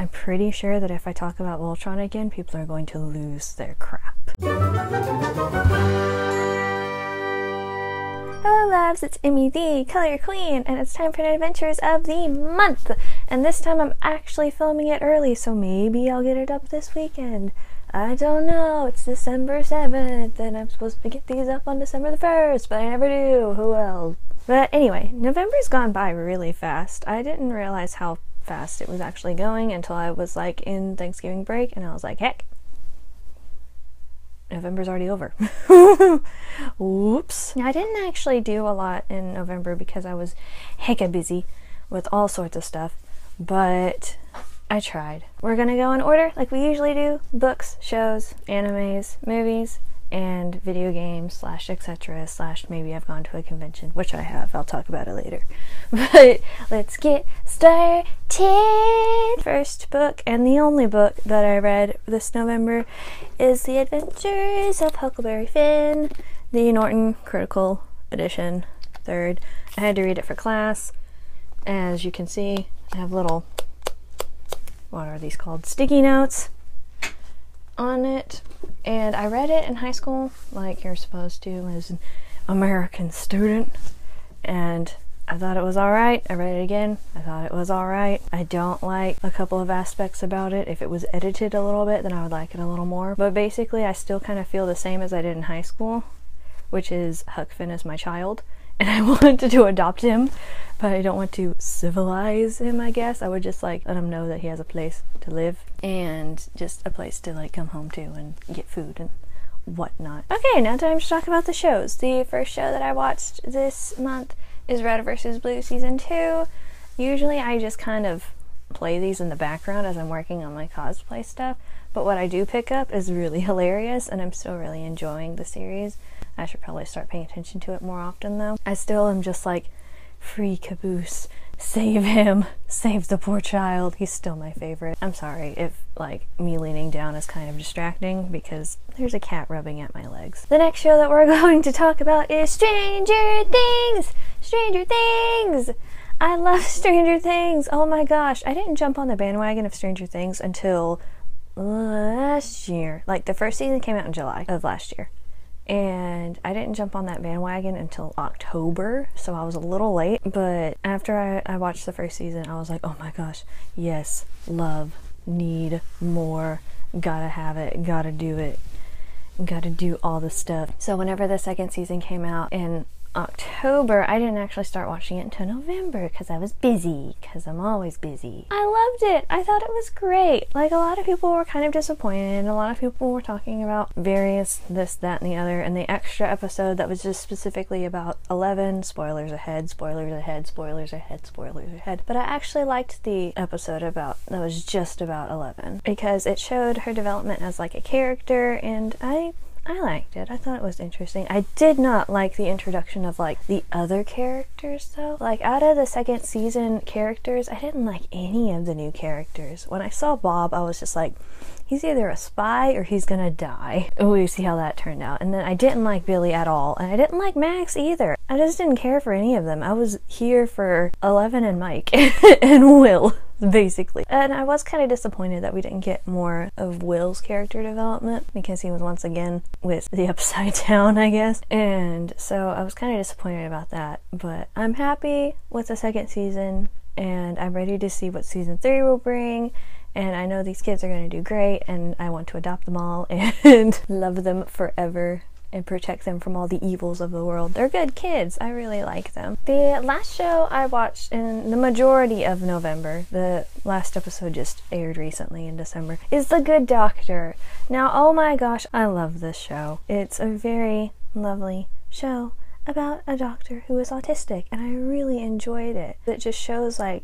I'm pretty sure that if I talk about Voltron again, people are going to lose their crap. Hello loves, it's Emmy the Color Queen, and it's time for the adventures of the month. And this time I'm actually filming it early, so maybe I'll get it up this weekend. I don't know, it's December 7th, and I'm supposed to get these up on December the 1st, but I never do. Who else? But anyway, November's gone by really fast. I didn't realize how fast it was actually going until I was like in Thanksgiving break, and I was like, heck, November's already over. Whoops. Now, I didn't actually do a lot in November because I was hecka busy with all sorts of stuff, but I tried. We're gonna go in order like we usually do: books, shows, animes, movies, and video games / etc. / maybe I've gone to a convention, which I have. I'll talk about it later. But let's get started. First book, and the only book that I read this November, is The Adventures of Huckleberry Finn, the Norton Critical Edition, 3rd. I had to read it for class. As you can see, I have little, what are these called? Sticky notes on it. And I read it in high school, like you're supposed to as an American student, and I thought it was alright. I read it again, I thought it was alright. I don't like a couple of aspects about it. If it was edited a little bit, then I would like it a little more. But basically, I still kind of feel the same as I did in high school, which is Huck Finn is my child, and I want to adopt him, but I don't want to civilize him, I guess. I would just like let him know that he has a place to live and just a place to like come home to and get food and whatnot. Okay, now time to talk about the shows. The first show that I watched this month is Red vs. Blue Season 2. Usually I just kind of play these in the background as I'm working on my cosplay stuff, but what I do pick up is really hilarious, and I'm still really enjoying the series. I should probably start paying attention to it more often though. I still am just like, free Caboose, save him, save the poor child. He's still my favorite. I'm sorry if like me leaning down is kind of distracting because there's a cat rubbing at my legs. The next show that we're going to talk about is Stranger Things! Stranger Things! I love Stranger Things! Oh my gosh, I didn't jump on the bandwagon of Stranger Things until last year. Like the first season came out in July of last year, and I didn't jump on that bandwagon until October, so I was a little late. But after I watched the first season, I was like, oh my gosh, yes, love, need more, gotta have it, gotta do it, gotta do all the stuff. So whenever the second season came out in October, I didn't actually start watching it until November because I was busy, because I'm always busy. I loved it. I thought it was great. Like, a lot of people were kind of disappointed. A lot of people were talking about various this, that, and the other, and the extra episode that was just specifically about 11, spoilers ahead, spoilers ahead, spoilers ahead, spoilers ahead. But I actually liked the episode that was just about 11 because it showed her development as like a character, and I liked it. I thought it was interesting. I did not like the introduction of like the other characters though. Like, out of the second season characters, I didn't like any of the new characters. When I saw Bob, I was just like, he's either a spy or he's gonna die. We see how that turned out. And then I didn't like Billy at all, and I didn't like Max either. I just didn't care for any of them. I was here for 11 and Mike and Will, basically. And I was kind of disappointed that we didn't get more of Will's character development because he was once again with the upside down, I guess. And so I was kind of disappointed about that. But I'm happy with the second season, and I'm ready to see what season 3 will bring. And I know these kids are going to do great, and I want to adopt them all and love them forever and protect them from all the evils of the world. They're good kids. I really like them. The last show I watched in the majority of November, the last episode just aired recently in December, is The Good Doctor. Now, oh my gosh, I love this show. It's a very lovely show about a doctor who is autistic, and I really enjoyed it. It just shows like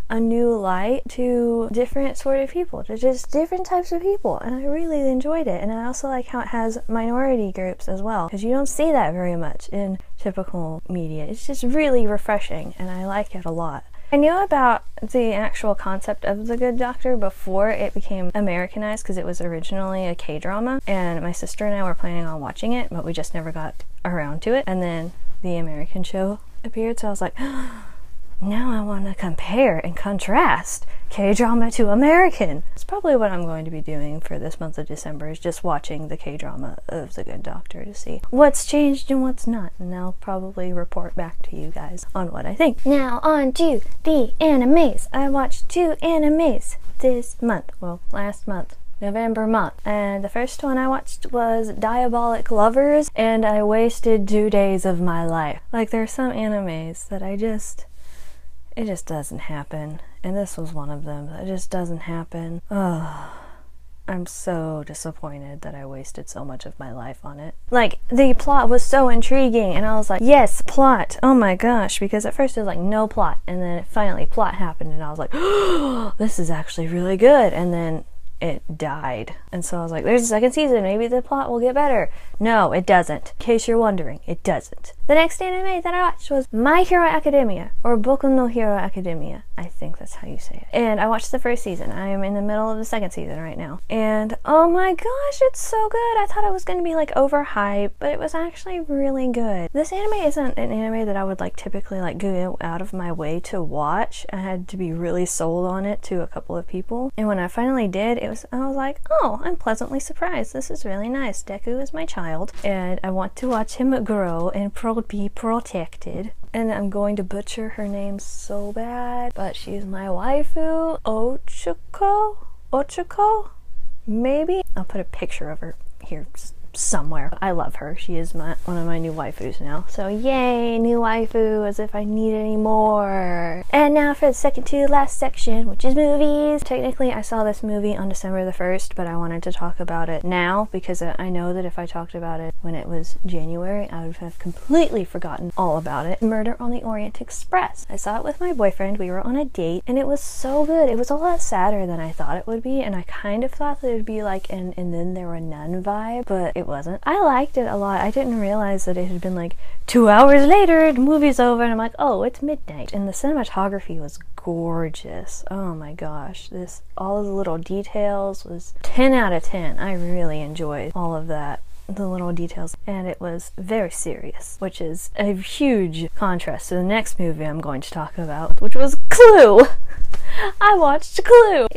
a new light to different sort of people, to just different types of people, and I really enjoyed it. And I also like how it has minority groups as well, because you don't see that very much in typical media. It's just really refreshing, and I like it a lot. I knew about the actual concept of The Good Doctor before it became Americanized, because it was originally a K-drama, and my sister and I were planning on watching it, but we just never got around to it. And then the American show appeared, so I was like, now I want to compare and contrast K-drama to American. It's probably what I'm going to be doing for this month of December, is just watching the K-drama of The Good Doctor to see what's changed and what's not, and I'll probably report back to you guys on what I think. Now on to the animes. I watched 2 animes this month, well, last month. November month, and the first one I watched was Diabolik Lovers, and I wasted 2 days of my life. Like, there's some animes that it just doesn't happen, and this was one of them. It just doesn't happen. Ugh. I'm so disappointed that I wasted so much of my life on it. Like, the plot was so intriguing, and I was like, yes, plot, oh my gosh, because at first it was like, no plot, and then finally plot happened, and I was like, oh, this is actually really good, and then it died. And so I was like, there's a second season, maybe the plot will get better. No, it doesn't. In case you're wondering, it doesn't. The next anime that I watched was My Hero Academia, or Boku no Hero Academia. I think that's how you say it. And I watched the first season. I am in the middle of the second season right now. And oh my gosh, it's so good. I thought it was going to be like overhyped, but it was actually really good. This anime isn't an anime that I would like typically like go out of my way to watch. I had to be really sold on it to a couple of people. And when I finally did, I was like, oh, I'm pleasantly surprised. This is really nice. Deku is my child, and I want to watch him grow and be protected. And I'm going to butcher her name so bad, but she's my waifu, Ochako? Maybe? I'll put a picture of her here somewhere. I love her. She is one of my new waifus now. So yay, new waifu, as if I need any more. And now for the second to last section, which is movies. Technically, I saw this movie on December the 1st, but I wanted to talk about it now because I know that if I talked about it when it was January, I would have completely forgotten all about it. Murder on the Orient Express. I saw it with my boyfriend. We were on a date, and it was so good. It was a lot sadder than I thought it would be, and I kind of thought that it would be like an And Then There Were None vibe, but it wasn't. I liked it a lot. I didn't realize that it had been like 2 hours later, the movie's over, and I'm like, oh, it's midnight. And the cinematography was gorgeous. Oh my gosh. All of the little details was 10 out of 10. I really enjoyed all of that. The little details, and it was very serious, which is a huge contrast to the next movie I'm going to talk about, which was Clue. I watched Clue.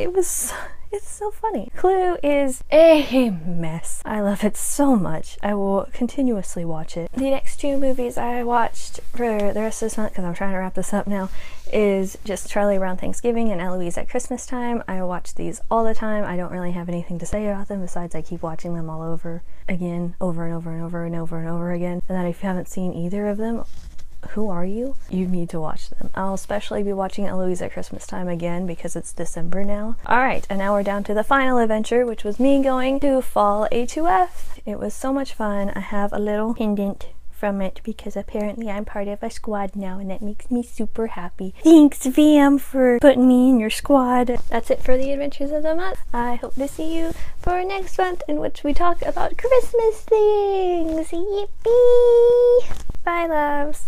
It's so funny. Clue is a mess. I love it so much. I will continuously watch it. The next 2 movies I watched for the rest of this month, because I'm trying to wrap this up now, is just Charlie Around Thanksgiving and Eloise at Christmastime. I watch these all the time. I don't really have anything to say about them besides I keep watching them all over again, over and over and over and over and over again. And that if you haven't seen either of them, who are you? You need to watch them. I'll especially be watching Eloise at Christmastime again because it's December now. Alright, and now we're down to the final adventure, which was me going to Fall A2F. It was so much fun. I have a little pendant from it because apparently I'm part of a squad now, and that makes me super happy. Thanks, VM, for putting me in your squad. That's it for the adventures of the month. I hope to see you for next month, in which we talk about Christmas things. Yippee! Bye, loves.